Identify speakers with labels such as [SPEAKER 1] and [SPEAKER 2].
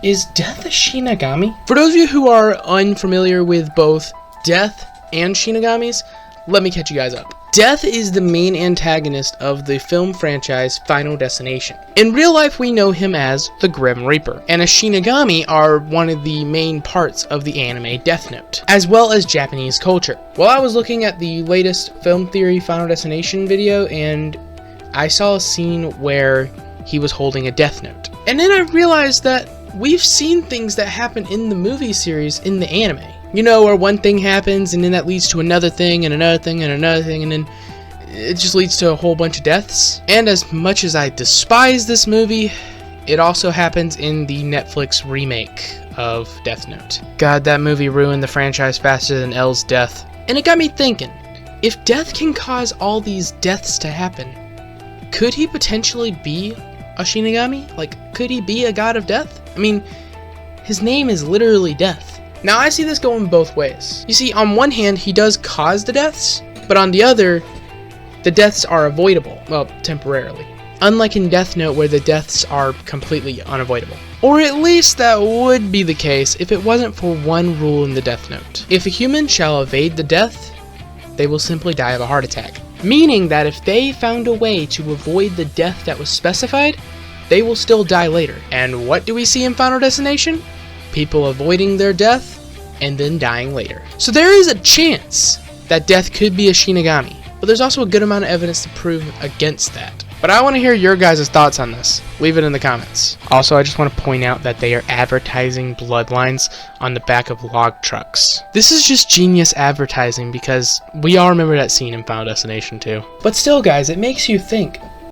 [SPEAKER 1] Is Death a Shinigami? For those of you who are unfamiliar with both Death and Shinigamis, let me catch you guys up. Death is the main antagonist of the film franchise Final Destination. In real life, we know him as the Grim Reaper, and a Shinigami are one of the main parts of the anime Death Note, as well as Japanese culture. Well, I was looking at the latest Film Theory Final Destination video, and I saw a scene where he was holding a Death Note. And then I realized that we've seen things that happen in the movie series in the anime. You know, where one thing happens and then that leads to another thing and another thing and another thing, and then it just leads to a whole bunch of deaths. And as much as I despise this movie, it also happens in the Netflix remake of Death Note. God, that movie ruined the franchise faster than L's death. And it got me thinking, if Death can cause all these deaths to happen, could he potentially be a Shinigami? Like, could he be a god of death? I mean, his name is literally Death. Now, I see this going both ways. You see, on one hand, he does cause the deaths, but on the other, the deaths are avoidable, well, temporarily. Unlike in Death Note, where the deaths are completely unavoidable. Or at least that would be the case if it wasn't for one rule in the Death Note. If a human shall evade the death, they will simply die of a heart attack. Meaning that if they found a way to avoid the death that was specified, they will still die later. And what do we see in Final Destination? People avoiding their death and then dying later. So there is a chance that Death could be a Shinigami, but there's also a good amount of evidence to prove against that. But I want to hear your guys' thoughts on this. Leave it in the comments. Also, I just want to point out that they are advertising bloodlines on the back of log trucks. This is just genius advertising because we all remember that scene in Final Destination 2. But still, guys, it makes you think,